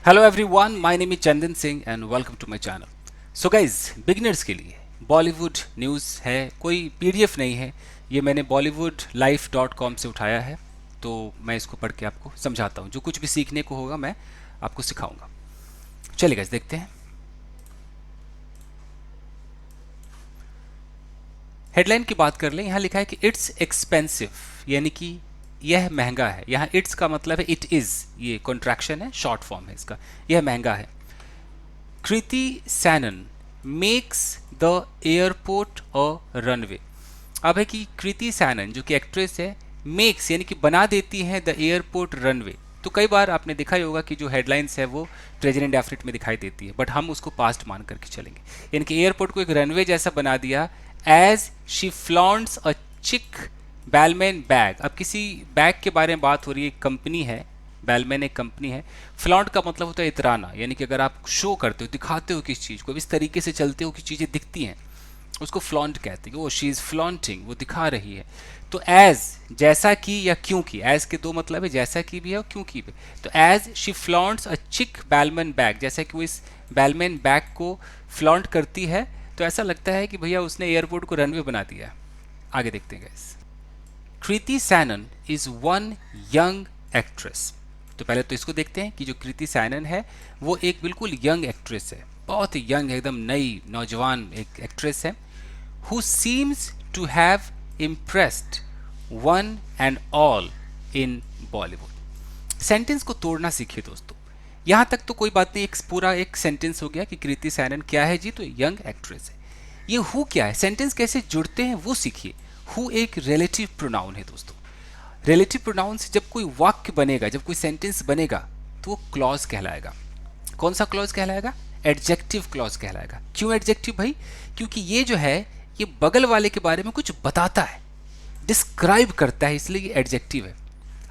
Hello everyone, my name is Chandan Singh and welcome to my channel. So guys, beginners के लिए Bollywood news है, कोई PDF नहीं है, ये मैंने bollywoodlife.com से उठाया है। तो मैं इसको पढ़ के आपको समझाता हूँ, जो कुछ भी सीखने को होगा मैं आपको सिखाऊंगा। चलिए गाइज देखते हैं। हेडलाइन की बात कर लें। यहाँ लिखा है कि इट्स एक्सपेंसिव, यानी कि यह महंगा है। यहाँ इट्स का मतलब है इट इज़, ये कॉन्ट्रैक्शन है, शॉर्ट फॉर्म है इसका। यह महंगा है। Kriti Sanon makes the airport a runway. अब है कि कृति सैनन जो कि एक्ट्रेस है, मेक्स यानी कि बना देती है द एयरपोर्ट रनवे। तो कई बार आपने देखा ही होगा कि जो हेडलाइंस है वो प्रेजेंट इंडेफिनिट में दिखाई देती है, बट हम उसको पास्ट मान करके चलेंगे। यानी कि एयरपोर्ट को एक रनवे जैसा बना दिया। एज शी फ्लॉन्ट्स अ चिक बैलमैन बैग। अब किसी बैग के बारे में बात हो रही है, कंपनी है, बैलमैन एक कंपनी है। फ्लॉन्ट का मतलब होता है इतराना, यानी कि अगर आप शो करते हो, दिखाते हो किस चीज़ को, इस तरीके से चलते हो कि चीज़ें दिखती हैं, उसको फ्लॉन्ट कहते हैं। वो शी इज़ फ्लॉन्टिंग, वो दिखा रही है। तो एज जैसा कि या क्योंकि, एज के दो मतलब है, जैसा कि भी है और क्योंकि भी। तो एज शी फ्लॉन्ट्स अ चिक बैलमैन बैग, जैसा कि वो इस बैलमैन बैग को फ्लॉन्ट करती है, तो ऐसा लगता है कि भैया उसने एयरपोर्ट को रनवे बना दिया। आगे देखते हैं guys. Kriti Sanon is one young actress. तो पहले तो इसको देखते हैं कि जो कृति सैनन है वो एक बिल्कुल यंग एक्ट्रेस है, बहुत ही यंग, एकदम नई नौजवान एक एक्ट्रेस है। Who seems to have impressed one and all in Bollywood. Sentence को तोड़ना सीखिए दोस्तों। यहाँ तक तो कोई बात नहीं, एक पूरा एक सेंटेंस हो गया कि कृति सैनन क्या है जी, तो यंग एक्ट्रेस है। ये हु क्या है, सेंटेंस कैसे जुड़ते हैं वो सीखिए। हु एक रिलेटिव प्रोनाउन है दोस्तों। रिलेटिव प्रोनाउन से जब कोई वाक्य बनेगा, जब कोई सेंटेंस बनेगा, तो वो क्लॉज कहलाएगा। कौन सा क्लॉज कहलाएगा? एडजेक्टिव क्लॉज कहलाएगा। क्यों एडजेक्टिव भाई? क्योंकि ये जो है ये बगल वाले के बारे में कुछ बताता है, डिस्क्राइब करता है, इसलिए ये एडजेक्टिव है।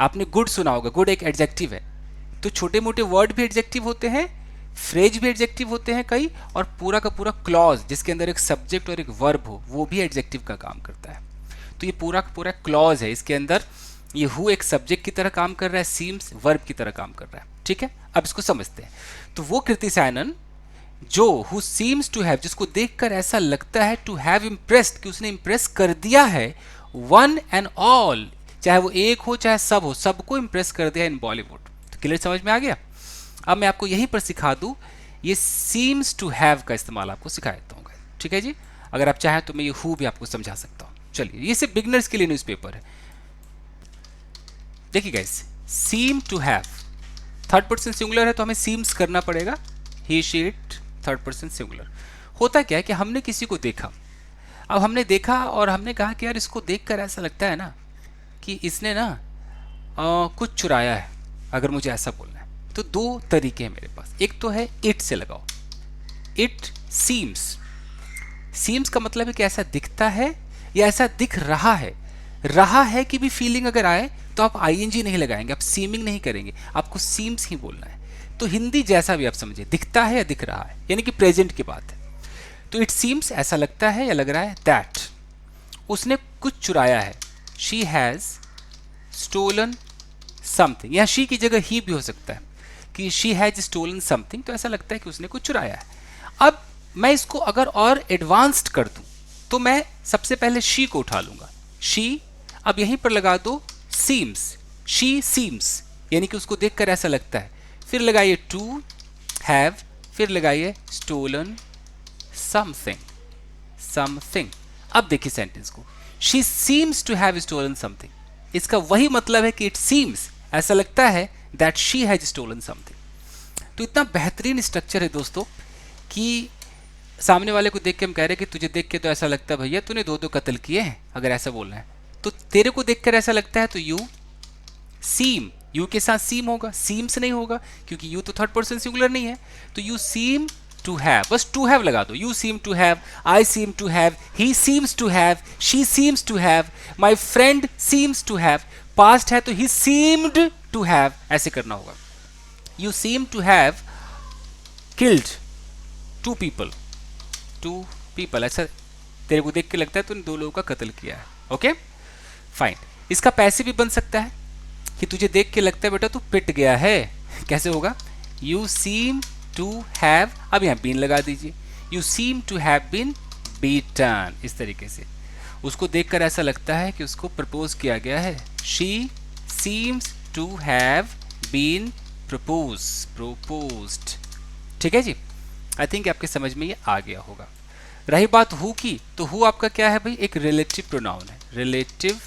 आपने गुड सुना होगा, गुड एक एडजेक्टिव है। तो छोटे मोटे वर्ड भी एडजेक्टिव होते हैं, फ्रेज भी एडजेक्टिव होते हैं कई, और पूरा का पूरा क्लॉज जिसके अंदर एक सब्जेक्ट और एक वर्ब हो, वो भी एडजेक्टिव का काम करता है। तो ये पूरा का पूरा क्लॉज है, इसके अंदर ये हु एक सब्जेक्ट की तरह काम कर रहा है, सीम्स वर्ब की तरह काम कर रहा है। ठीक है, अब इसको समझते हैं। तो वो कृति सैनन जो हु सीम्स टू हैव, जिसको देखकर ऐसा लगता है, टू हैव इम्प्रेस्ड, कि उसने इम्प्रेस कर दिया है, वन एंड ऑल, चाहे वो एक हो चाहे सब हो, सबको इम्प्रेस कर दिया इन बॉलीवुड। तो क्लियर समझ में आ गया? अब मैं आपको यहीं पर सिखा दूं, ये सीम्स टू हैव का इस्तेमाल आपको सिखा देता हूँ। ठीक है जी, अगर आप चाहें तो मैं ये हु भी आपको समझा सकता हूँ। चलिए, ये सिर्फ बिगनर्स के लिए न्यूज़पेपर है। देखिए guys, seem to have third person singular है, तो हमें सीम्स करना पड़ेगा। He she it third person singular. होता क्या है कि हमने किसी को देखा, अब हमने देखा और हमने कहा कि यार इसको देखकर ऐसा लगता है ना कि इसने ना कुछ चुराया है, अगर मुझे ऐसा बोलना है। तो दो तरीके हैं मेरे पास। एक तो है इट से लगाओ, इट सीम्स। सीम्स का मतलब है कि ऐसा दिखता है या ऐसा दिख रहा है। रहा है कि भी फीलिंग अगर आए तो आप आईएनजी नहीं लगाएंगे, आप सीमिंग नहीं करेंगे, आपको सीम्स ही बोलना है। तो हिंदी जैसा भी आप समझिए, दिखता है या दिख रहा है, यानी कि प्रेजेंट की बात है। तो इट सीम्स ऐसा लगता है या लग रहा है दैट उसने कुछ चुराया है। शी हैज स्टोलन समथिंग, या शी की जगह ही भी हो सकता है कि शी हैज स्टोलन समथिंग, तो ऐसा लगता है कि उसने कुछ चुराया है। अब मैं इसको अगर और एडवांस्ड कर दूं तो मैं सबसे पहले शी को उठा लूंगा, शी। अब यहीं पर लगा दो सीम्स, शी सीम्स, यानी कि उसको देखकर ऐसा लगता है। फिर लगाइए टू हैव, फिर लगाइए स्टोलन समथिंग, समथिंग। अब देखिए सेंटेंस को, she seems to have stolen something, इसका वही मतलब है कि इट सीम्स, ऐसा लगता है, that she has stolen something. तो इतना बेहतरीन स्ट्रक्चर है दोस्तों कि सामने वाले को देख के हम कह रहे हैं कि तुझे देख के तो ऐसा लगता है भैया तूने दो कत्ल किए हैं, अगर ऐसा बोलना है। तो तेरे को देखकर ऐसा लगता है, तो यू सीम, यू के साथ सीम होगा, सीम्स नहीं होगा, क्योंकि यू तो थर्ड पर्सन सिंगुलर नहीं है। तो यू सीम टू हैव, बस टू हैव लगा दो। You seem to have, I seem to have, he seems to have, she seems to have, my friend seems to have. Past है तो he seemed to have, ऐसे करना होगा। You seem to have killed two people, two people, ऐसा तेरे को देख के लगता है तूने दो लोगों का कत्ल किया है। Okay fine. इसका पैसे भी बन सकता है कि तुझे देख के लगता है बेटा तू पिट गया है। कैसे होगा? यू सीम टू हैव, अब यहाँ बीन लगा दीजिए, you seem to have been beaten, इस तरीके से उसको देखकर ऐसा लगता है कि उसको प्रपोज किया गया है। She seems to have been proposed. ठीक है जी, आई थिंक आपके समझ में ये आ गया होगा। रही बात हु की, तो हु आपका क्या है भाई, एक रिलेटिव प्रोनाउन है, रिलेटिव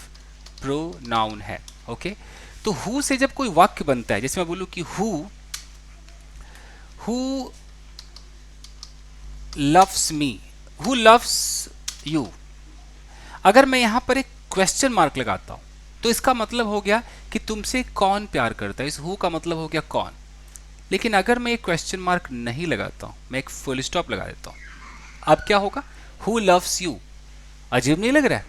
प्रोनाउन है। ओके, तो हु से जब कोई वाक्य बनता है, जैसे मैं बोलूं कि who loves me, who loves you, अगर मैं यहां पर एक क्वेश्चन मार्क लगाता हूं तो इसका मतलब हो गया कि तुमसे कौन प्यार करता है, इस हु का मतलब हो गया कौन। लेकिन अगर मैं एक क्वेश्चन मार्क नहीं लगाता हूं, मैं एक फुल स्टॉप लगा देता हूं, अब क्या होगा, हु लव्स यू, अजीब नहीं लग रहा है?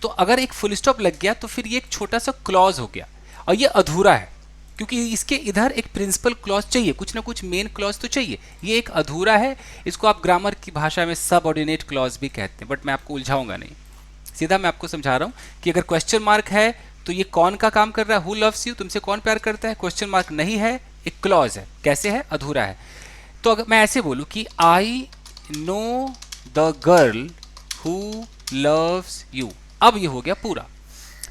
तो अगर एक फुल स्टॉप लग गया तो फिर ये एक छोटा सा क्लॉज हो गया और ये अधूरा है, क्योंकि इसके इधर एक प्रिंसिपल क्लॉज चाहिए, कुछ ना कुछ मेन क्लॉज तो चाहिए, ये एक अधूरा है। इसको आप ग्रामर की भाषा में सबऑर्डिनेट क्लॉज भी कहते हैं, बट मैं आपको उलझाऊंगा नहीं, सीधा मैं आपको समझा रहा हूं कि अगर क्वेश्चन मार्क है तो ये कौन का काम कर रहा है, हु लव्स यू, तुमसे कौन प्यार करता है, क्वेश्चन मार्क नहीं है, एक क्लॉज है, कैसे है, अधूरा है। तो अगर मैं ऐसे बोलूं कि I know the girl who loves you, अब ये हो गया पूरा।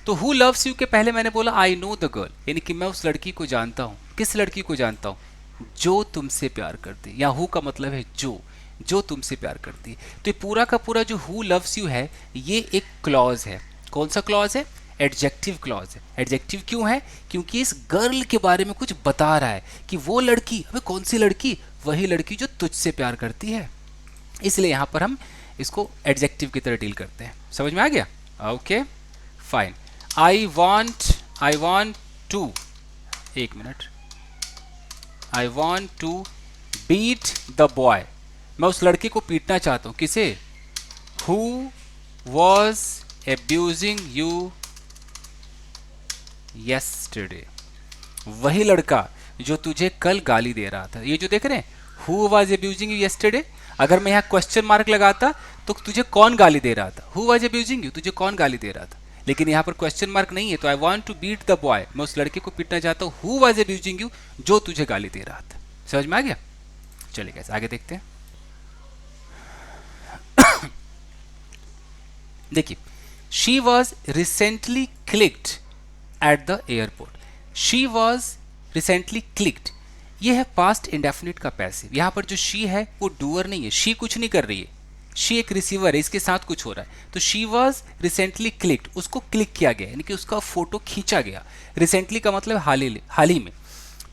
तो हु लव्स यू के पहले मैंने बोला आई नो द गर्ल, यानी कि मैं उस लड़की को जानता हूं। किस लड़की को जानता हूं, जो तुमसे प्यार करती है, या हु का मतलब है जो तुमसे प्यार करती है। तो ये पूरा का पूरा जो हु लव्स यू है, ये एक क्लॉज है। कौन सा क्लॉज है, एडजेक्टिव क्लॉज है। एडजेक्टिव क्यों है, क्योंकि इस गर्ल के बारे में कुछ बता रहा है कि वो लड़की, अबे कौन सी लड़की, वही लड़की जो तुझसे प्यार करती है, इसलिए यहां पर हम इसको एडजेक्टिव की तरह डील करते हैं। समझ में आ गया? Okay fine. I want to, एक मिनट, I want to beat the boy, मैं उस लड़के को पीटना चाहता हूं, किसे, who was abusing you yesterday, वही लड़का जो तुझे कल गाली दे रहा था। ये जो देख रहे हैं, who was abusing you yesterday, अगर मैं यहाँ क्वेश्चन मार्क लगाता तो तुझे कौन गाली दे रहा था, हु वॉज एब्यूजिंग यू, तुझे कौन गाली दे रहा था, लेकिन यहाँ पर क्वेश्चन मार्क नहीं है, तो I want to beat the boy, मैं उस लड़के को पीटना चाहता हूँ, हु वॉज एब्यूजिंग यू, जो तुझे गाली दे रहा था। समझ में आ गया? चलिए कैसे आगे देखते हैं। देखिए, she was recently clicked at the airport, she was recently clicked, ये है पास्ट इंडेफिनिट का पैसिव। यहां पर जो शी है वो डूअर नहीं है, शी कुछ नहीं कर रही है, शी एक रिसीवर है, इसके साथ कुछ हो रहा है। तो शी वॉज रिसेंटली क्लिक्ड, उसको क्लिक किया गया, यानी कि उसका फोटो खींचा गया। रिसेंटली का मतलब हाल ही में,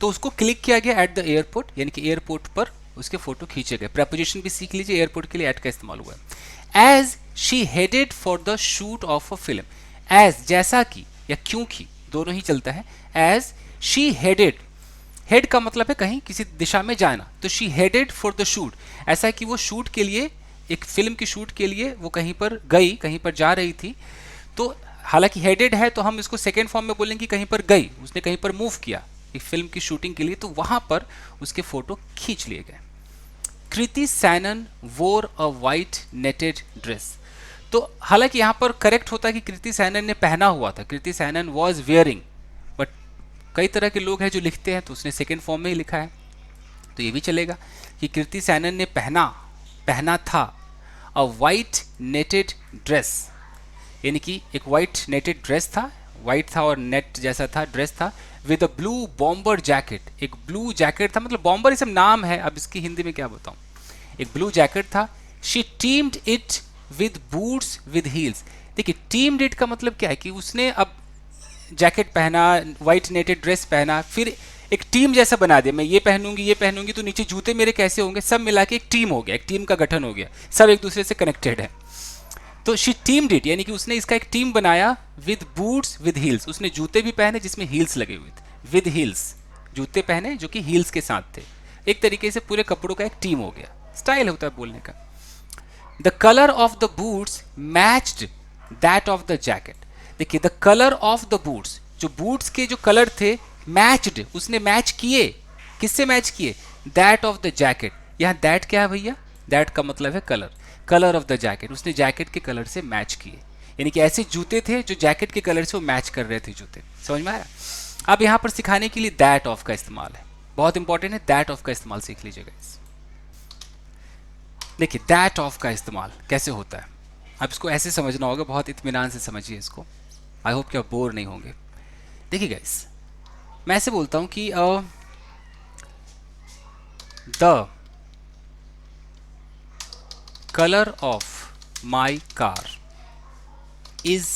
तो उसको क्लिक किया गया एट द एयरपोर्ट, यानी कि एयरपोर्ट पर उसके फोटो खींचे गए। प्रेपोजिशन भी सीख लीजिए, एयरपोर्ट के लिए एट का इस्तेमाल हुआ है। As she headed for the shoot of a film, as जैसा कि या क्योंकि, दोनों ही चलता है। एज शी हेडेड, हेड का मतलब है कहीं किसी दिशा में जाना, तो she headed for the shoot, ऐसा कि वो शूट के लिए, एक फिल्म की शूट के लिए वो कहीं पर गई, कहीं पर जा रही थी। तो हालांकि हेडेड है तो हम इसको सेकेंड फॉर्म में बोलेंगे कहीं पर गई, उसने कहीं पर मूव किया एक फिल्म की शूटिंग के लिए, तो वहां पर उसके फोटो खींच लिए गए। कृति सैनन वोर अ वाइट नेटेड ड्रेस, तो हालांकि यहां पर करेक्ट होता है कि कृति सैनन ने पहना हुआ था, Kriti Sanon was wearing, but कई तरह के लोग हैं जो लिखते हैं तो उसने सेकेंड फॉर्म में ही लिखा है, तो ये भी चलेगा कि कृति सैनन ने पहना था अ वाइट नेटेड ड्रेस, यानी कि एक वाइट नेटेड ड्रेस था, वाइट था और नेट जैसा था, ड्रेस था, with a blue bomber jacket, एक ब्लू जैकेट था, मतलब बॉम्बर ये सब नाम है, अब इसकी हिंदी में क्या बताऊं, एक ब्लू जैकेट था। She teemed it with boots with heels, देखिए टीम्ड इट का मतलब क्या है कि उसने अब जैकेट पहना, वाइट नेटेड ड्रेस पहना, फिर एक टीम जैसा बना दिया, मैं ये पहनूंगी तो नीचे जूते मेरे कैसे होंगे, सब मिला के एक टीम हो गया, एक टीम का गठन हो गया, सब एक दूसरे से कनेक्टेड है। तो शी टीम्ड इट, यानी कि उसने इसका एक टीम बनाया, विद बूट्स विद हील्स, उसने जूते भी पहने जिसमें हील्स लगे हुए थे, विद हील्स, जूते पहने जो कि हील्स के साथ थे, एक तरीके से पूरे कपड़ों का एक टीम हो गया, स्टाइल होता है बोलने का। The colour of the boots matched that of the jacket, देखिए the colour of the boots, जो बूट्स के जो कलर थे, मैच्ड, उसने मैच किए, किससे मैच किए, दैट ऑफ द जैकेट, यहाँ दैट क्या है भैया, दैट का मतलब है colour, colour of the jacket, उसने जैकेट के कलर से मैच किए, यानी कि ऐसे जूते थे जो जैकेट के कलर से वो मैच कर रहे थे जूते। समझ में आया? अब यहाँ पर सिखाने के लिए दैट ऑफ का इस्तेमाल है, बहुत इंपॉर्टेंट है, दैट ऑफ का इस्तेमाल सीख लीजिएगा। देखिए दैट ऑफ का इस्तेमाल कैसे होता है, अब इसको ऐसे समझना होगा, बहुत इत्मीनान से समझिए इसको। आई होप कि आप बोर नहीं होंगे। देखिए गाइस, मैं ऐसे बोलता हूं कि the colour of my car is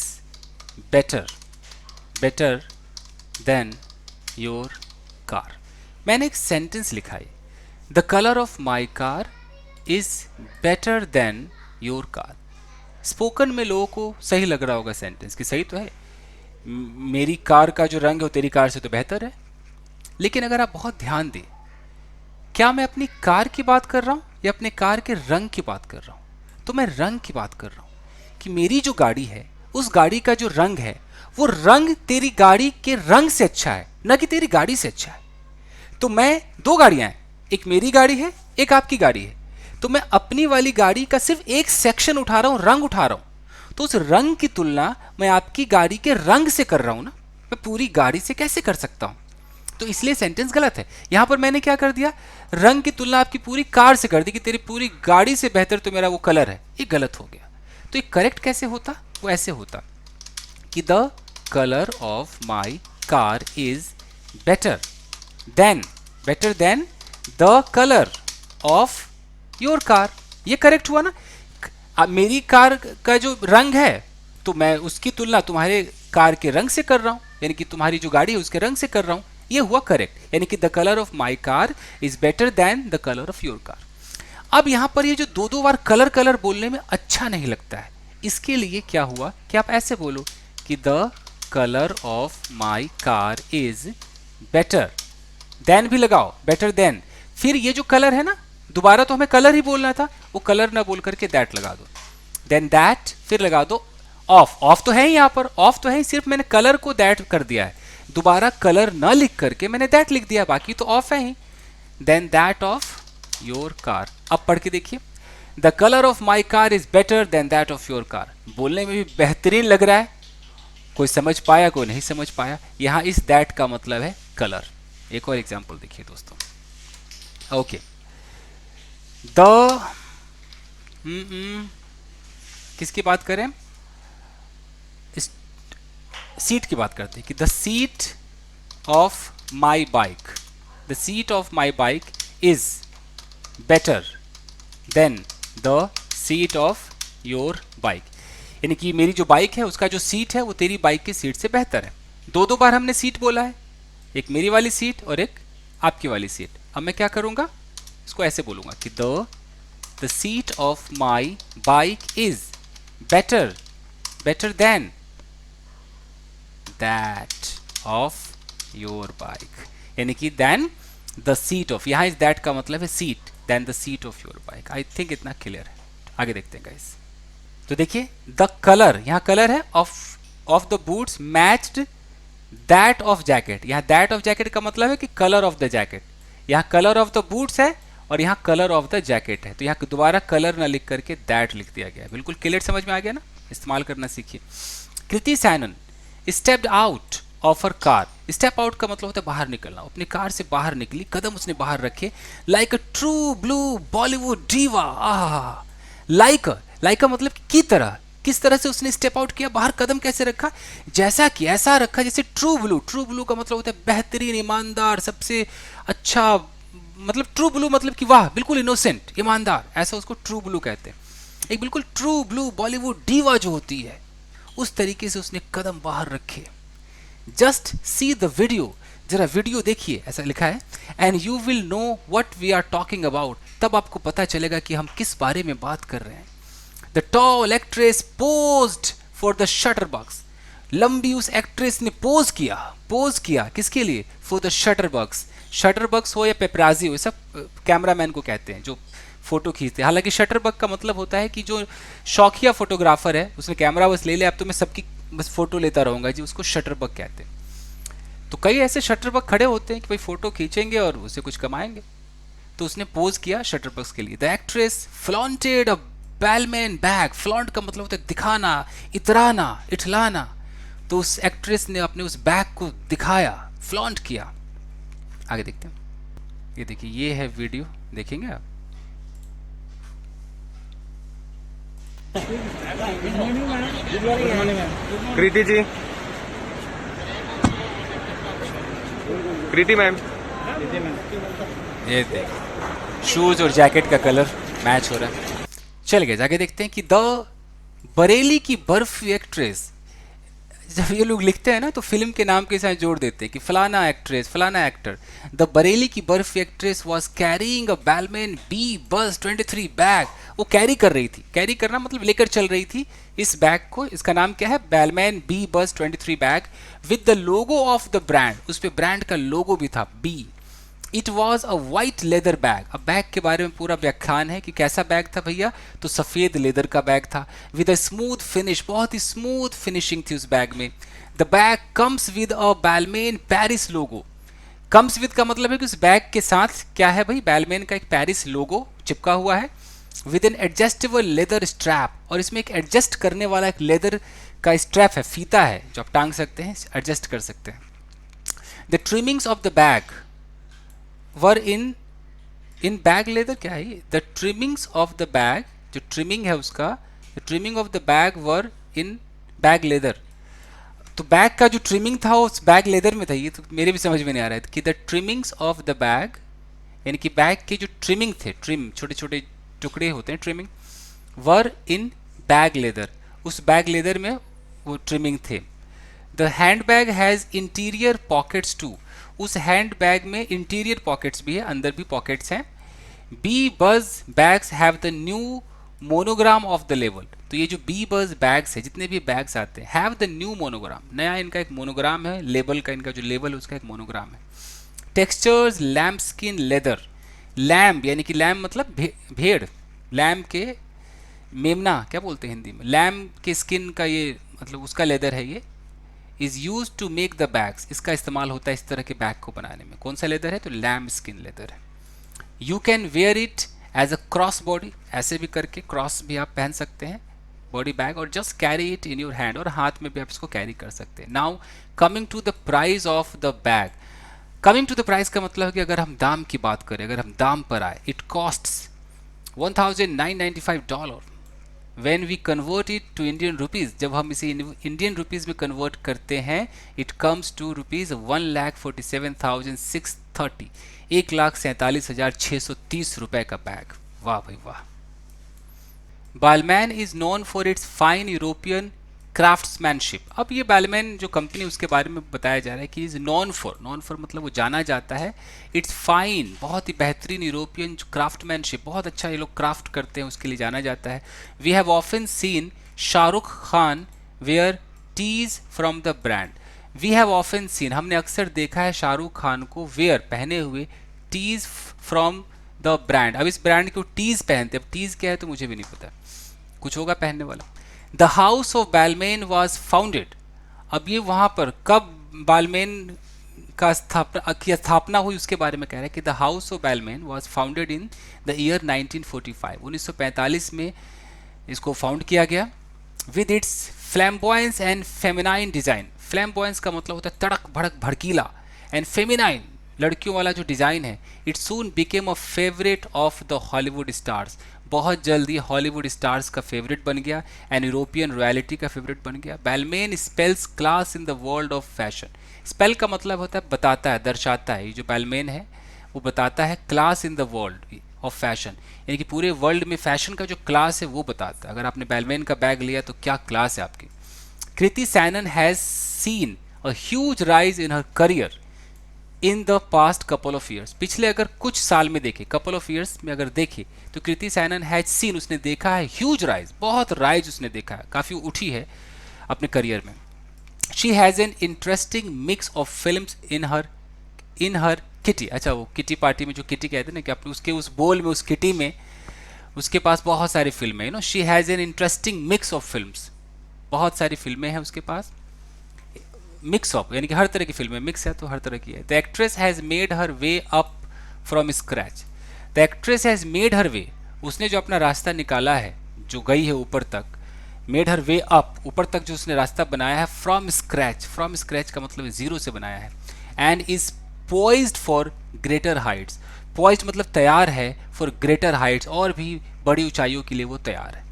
better then your car. मैंने एक सेंटेंस लिखा है, the colour of my car is better then your car. Spoken में लोगों को सही लग रहा होगा सेंटेंस कि सही तो है, मेरी कार का जो रंग है वो तेरी कार से तो बेहतर है। लेकिन अगर आप बहुत ध्यान दें, क्या मैं अपनी कार की बात कर रहा हूं या अपने कार के रंग की बात कर रहा हूं? तो मैं रंग की बात कर रहा हूं कि मेरी जो गाड़ी है उस गाड़ी का जो रंग है वो रंग तेरी गाड़ी के रंग से अच्छा है, ना कि तेरी गाड़ी से अच्छा है। तो मैं, दो गाड़ियां हैं, एक मेरी गाड़ी है एक आपकी गाड़ी है, तो मैं अपनी वाली गाड़ी का सिर्फ एक सेक्शन उठा रहा हूं, रंग उठा रहा हूं। तो उस रंग की तुलना मैं आपकी गाड़ी के रंग से कर रहा हूं ना, मैं पूरी गाड़ी से कैसे कर सकता हूं? तो इसलिए सेंटेंस गलत है। यहां पर मैंने क्या कर दिया, रंग की तुलना आपकी पूरी कार से कर दी कि तेरी पूरी गाड़ी से बेहतर तो मेरा वो कलर है, ये गलत हो गया। तो ये करेक्ट कैसे होता? वो ऐसे होता कि the colour of my car is better then the colour of your car. ये करेक्ट हुआ ना। मेरी कार का जो रंग है तो मैं उसकी तुलना तुम्हारे कार के रंग से कर रहा हूं, यानी कि तुम्हारी जो गाड़ी है उसके रंग से कर रहा हूं, ये हुआ करेक्ट। यानी कि the colour of my car is better then the colour of your car. अब यहां पर ये जो दो दो बार कलर कलर बोलने में अच्छा नहीं लगता है, इसके लिए क्या हुआ कि आप ऐसे बोलो कि the colour of my car is better then, भी लगाओ बेटर देन, फिर ये जो कलर है ना, दोबारा तो हमें कलर ही बोलना था, वो कलर ना बोल करके दैट लगा दो, देन दैट, फिर लगा दो ऑफ। ऑफ तो है ही, यहां पर ऑफ तो है ही, सिर्फ मैंने कलर को दैट कर दिया है, दोबारा कलर ना लिख करके मैंने दैट लिख दिया, बाकी तो ऑफ है ही। Than that of your car. अब पढ़ के देखिए, the colour of my car is better than that of your car. बोलने में भी बेहतरीन लग रहा है, कोई समझ पाया कोई नहीं समझ पाया। यहां इस दैट का मतलब है कलर। एक और एग्जाम्पल देखिए दोस्तों। ओके, द किसकी बात करें, सीट की बात करते हैं कि the seat of my bike, the seat of my bike is better then the seat of your bike. यानी कि मेरी जो बाइक है उसका जो सीट है वो तेरी बाइक की सीट से बेहतर है। दो दो बार हमने सीट बोला है, एक मेरी वाली सीट और एक आपकी वाली सीट। अब मैं क्या करूंगा, इसको ऐसे बोलूंगा कि the seat of my bike is better than that of your bike. यानी कि देन द सीट ऑफ, यहां इस दैट का मतलब है seat, then the seat of your bike. I think इतना क्लियर है। आगे देखते हैं गाइस। तो देखिए द कलर, यहां कलर है of the boots matched that of jacket. यहां दैट ऑफ जैकेट का मतलब है कि कलर ऑफ द जैकेट। यहां कलर ऑफ द बूट्स है और यहां कलर ऑफ द जैकेट है, तो यहां दोबारा कलर ना लिख करके दैट लिख दिया गया है। बिल्कुल क्लियर समझ में आ गया ना, इस्तेमाल करना सीखिए। Kriti Sanon stepped out of her car. Step out का मतलब होता है बाहर निकलना। अपनी कार से बाहर निकली, कदम उसने बाहर रखे, like a true blue Bollywood diva. Like मतलब की तरह, किस तरह से उसने स्टेप आउट किया, बाहर कदम कैसे रखा, जैसा कि ऐसा रखा जैसे ट्रू ब्लू। ट्रू ब्लू का मतलब होता है बेहतरीन, ईमानदार, सबसे अच्छा, मतलब ट्रू ब्लू मतलब कि वाह, बिल्कुल इनोसेंट, ईमानदार, ऐसा उसको ट्रू ब्लू कहते हैं। एक बिल्कुल ट्रू ब्लू बॉलीवुड डीवा जो होती है, उस तरीके से उसने कदम बाहर रखे। जस्ट सी द वीडियो, जरा वीडियो देखिए, ऐसा लिखा है, and you will know what we are talking about. तब आपको पता चलेगा कि हम किस बारे में बात कर रहे हैं। The tall actress posed for the shutter box. लंबी उस एक्ट्रेस ने पोज किया किसके लिए, for the shutter box. Shutter box हो या पेपराजी हो, सब कैमरामैन को कहते हैं जो फोटो खींचते हैं। हालांकि शटर बॉक्स का मतलब होता है कि जो शौकिया फोटोग्राफर है, उसने कैमरा बस ले लिया, अब तो मैं सबकी बस फोटो लेता रहूंगा जी, उसको शटर बॉक्स कहते हैं। तो कई ऐसे शटर बॉक्स खड़े होते हैं कि भाई फोटो खींचेंगे और उससे कुछ कमाएंगे, तो उसने पोज किया शटर बॉक्स के लिए। The actress flaunted a Balmain bag. Flaunt का मतलब होता है दिखाना, इतराना, इठलाना। तो उस एक्ट्रेस ने अपने उस बैग को दिखाया, फ्लॉन्ट किया। आगे देखते हैं। ये देखिए, ये है वीडियो, देखेंगे आप। कृति जी, कृति मैम, ये देखिए, शूज और जैकेट का कलर मैच हो रहा है। चल गए, जाके देखते हैं कि द बरेली की बर्फी एक्ट्रेस, जब ये लोग लिखते हैं ना तो फिल्म के नाम के साथ जोड़ देते हैं कि फलाना एक्ट्रेस, फलाना actor. The Bareilly Ki Barfi actress was carrying a Balmain B buzz 23 bag. वो कैरी कर रही थी, कैरी करना मतलब लेकर चल रही थी इस बैग को। इसका नाम क्या है? बैलमैन B buzz 23 bag with the logo of the brand. उस पर ब्रांड का लोगो भी था, B. It was a white leather bag. अब बैग के बारे में पूरा व्याख्यान है कि कैसा बैग था भैया, तो सफ़ेद लेदर का बैग था विद अ स्मूथ फिनिश, बहुत ही स्मूथ फिनिशिंग थी उस बैग में। The bag comes with a Balmain Paris logo. Comes with का मतलब है कि उस बैग के साथ क्या है भाई, बैलमेन का एक पेरिस लोगो चिपका हुआ है with an adjustable leather strap. और इसमें एक एडजस्ट करने वाला एक लेदर का स्ट्रैप है, फीता है जो आप टांग सकते हैं, एडजस्ट कर सकते हैं। The trimmings of the bag were in bag leather, क्या है the trimmings of the bag, जो ट्रिमिंग है उसका, the trimming of the bag were in bag leather. तो बैग का जो ट्रिमिंग था वो उस बैग लेदर में था। ये तो मेरे भी समझ में नहीं आ रहा है कि the trimmings of the bag, यानी कि बैग के जो ट्रिमिंग थे, ट्रिम छोटे छोटे टुकड़े होते हैं trimming, were in bag leather, उस बैग लेदर में वो ट्रिमिंग थे। The hand bag has interior pockets too, उस हैंड बैग में इंटीरियर पॉकेट्स भी है, अंदर भी पॉकेट्स हैं। B buzz bags have the new monogram of the लेवल। तो ये जो बी बज बैग्स है, जितने भी बैग्स आते हैं, हैव द न्यू मोनोग्राम, नया इनका एक मोनोग्राम है, लेबल का, इनका जो लेबल उसका एक मोनोग्राम है। Textures lamp skin leather, lamp यानी कि लैम्प मतलब भेड़, लैम्प के मेमना क्या बोलते हैं हिंदी में, लैम्प के स्किन का ये मतलब उसका लेदर है ये। Is used to make the bags, इसका इस्तेमाल होता है इस तरह के बैग को बनाने में। कौन सा लेदर है? तो लैम्प स्किन लेदर है। You can wear it as a cross body, ऐसे भी करके क्रॉस भी आप पहन सकते हैं बॉडी बैग, और just carry it in your hand, और हाथ में भी आप इसको कैरी कर सकते हैं। Now coming to the price of the bag. Coming to the price का मतलब है कि अगर हम दाम की बात करें, अगर हम दाम पर आए, it costs $1995। When we convert it to Indian rupees, जब हम इसे इंडियन रुपीज़ में कन्वर्ट करते हैं, इट कम्स टू रुपीज़ 1,47,630, 1,47,630 रुपए का बैग। वाह भाई वाह। Balmain is known for its fine European craftsmanship. अब ये बालमैन जो कंपनी, उसके बारे में बताया जा रहा है कि is known for, non for मतलब वो जाना जाता है, इट्स फाइन, बहुत ही बेहतरीन यूरोपियन क्राफ्टमैनशिप, बहुत अच्छा ये लोग क्राफ्ट करते हैं, उसके लिए जाना जाता है। We have often seen Shahrukh Khan wear tees from the brand. We have often seen, हमने अक्सर देखा है शाहरुख खान को वेयर पहने हुए, टीज फ्रॉम द ब्रांड। अब इस ब्रांड को टीज पहनते, अब टीज क्या है तो मुझे भी नहीं पता, कुछ होगा पहनने वाला। The house of Balmain was founded. अब ये वहाँ पर कब बालमेन का स्थापना हुई उसके बारे में कह रहा है कि the house of Balmain was founded in the year 1945, 1945 में इसको फाउंड किया गया। With its flamboyance and feminine design, flamboyance का मतलब होता है तड़क भड़क भड़कीला, एंड फेमिनाइन लड़कियों वाला जो डिज़ाइन है। It soon became a favourite of the Hollywood stars, बहुत जल्दी हॉलीवुड स्टार्स का फेवरेट बन गया, एंड यूरोपियन रॉयल्टी का फेवरेट बन गया। Balmain spells class in the world of fashion. Spell का मतलब होता है बताता है, दर्शाता है। ये जो बैलमेन है वो बताता है class in the world of fashion, यानी कि पूरे वर्ल्ड में फैशन का जो क्लास है वो बताता है। अगर आपने बैलमेन का बैग लिया तो क्या क्लास है आपकी। Kriti Sanon has seen a huge rise in her career in the past couple of years. पिछले अगर कुछ साल में देखे, कपल ऑफ ईयर्स में अगर देखे, तो कृति सैनन हैज सीन, उसने देखा है, ह्यूज राइज, बहुत राइज उसने देखा है, काफ़ी उठी है अपने करियर में। She has an interesting mix of films in her kitty. अच्छा, वो किटी पार्टी में जो किटी कहते हैं ना, कि अपने उसके उस बोल में, उस किटी में उसके पास बहुत सारी फिल्में, you know, she has an interesting mix of films, बहुत सारी फिल्में हैं उसके पास। मिक्स ऑफ यानी कि हर तरह की फिल्में, मिक्स है तो हर तरह की है। The actress has made her way up from scratch. The actress has made her way, उसने जो अपना रास्ता निकाला है, जो गई है ऊपर तक, मेड हर वे अप, ऊपर तक जो उसने रास्ता बनाया है, फ्रॉम स्क्रैच, फ्रॉम स्क्रैच का मतलब जीरो से बनाया है, and is poised for greater heights, poised मतलब तैयार है फॉर ग्रेटर हाइट्स, और भी बड़ी ऊंचाइयों के लिए वो तैयार है।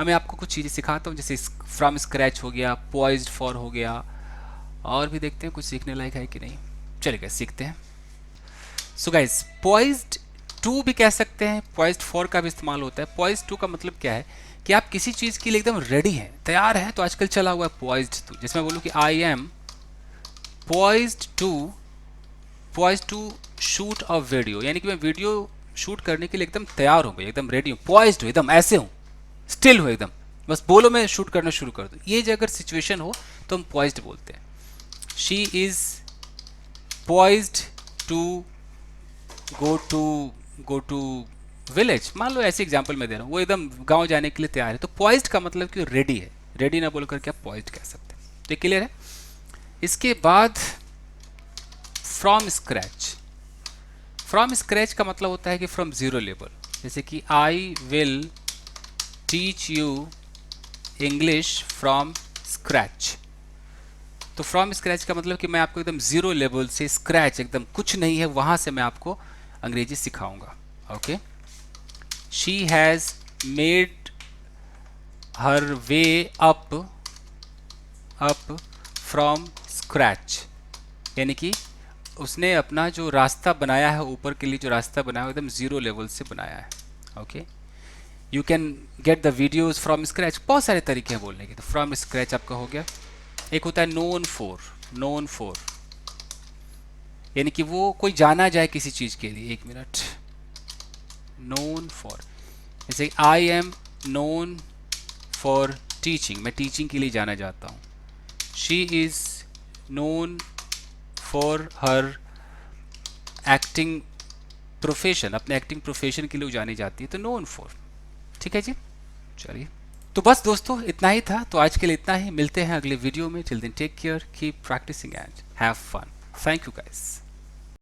अब मैं आपको कुछ चीज़ें सिखाता हूँ, जैसे फ्रॉम स्क्रैच हो गया, पॉइज्ड फॉर हो गया, और भी देखते हैं कुछ सीखने लायक है कि नहीं। चलिए सीखते हैं। सो गाइज, पॉइज्ड टू भी कह सकते हैं, पॉइज्ड फॉर का भी इस्तेमाल होता है। पॉइज्ड टू का मतलब क्या है कि आप किसी चीज़ के लिए एकदम रेडी हैं, तैयार हैं। तो आजकल चला हुआ है पॉइज्ड टू। जैसे मैं बोलूँ कि I am poised to shoot a video, यानी कि मैं वीडियो शूट करने के लिए एकदम तैयार हूँ भाई, एकदम रेडी हूँ, पॉइज्ड हूँ, एकदम ऐसे हूँ, स्टिल हूँ एकदम, बस बोलो मैं शूट करना शुरू कर दूँ। ये जो अगर सिचुएशन हो तो हम पॉइज्ड बोलते हैं। She is poised to go to village, मान लो ऐसे एग्जांपल मैं दे रहा हूँ, वो एकदम गांव जाने के लिए तैयार है। तो पॉइज्ड का मतलब कि रेडी है, रेडी ना बोल करके आप पॉइज्ड कह सकते हैं। तो क्लियर है। इसके बाद फ्रॉम स्क्रैच। फ्रॉम स्क्रैच का मतलब होता है कि फ्रॉम जीरो लेवल, जैसे कि I will teach you English from scratch. तो फ्रॉम स्क्रैच का मतलब कि मैं आपको एकदम जीरो लेवल से, स्क्रैच एकदम कुछ नहीं है, वहां से मैं आपको अंग्रेजी सिखाऊंगा। Okay. She has made her way up from scratch, यानी कि उसने अपना जो रास्ता बनाया है, ऊपर के लिए जो रास्ता बनाया है, एकदम जीरो लेवल से बनाया है। Okay. You can get the videos from scratch, बहुत सारे तरीके हैं बोलने के। तो फ्रॉम स्क्रैच आपका हो गया। एक होता है नोन फॉर, यानी कि वो कोई जाना जाए किसी चीज़ के लिए। एक मिनट। नोन फॉर, जैसे I am known for teaching, मैं टीचिंग के लिए जाना जाता हूँ। She is known for her acting profession, अपने एक्टिंग प्रोफेशन के लिए जानी जाती है। तो नोन फॉर। ठीक है जी। चलिए, तो बस दोस्तों इतना ही था। तो आज के लिए इतना ही, मिलते हैं अगले वीडियो में। Till then take care, keep practicing and have fun. Thank you guys.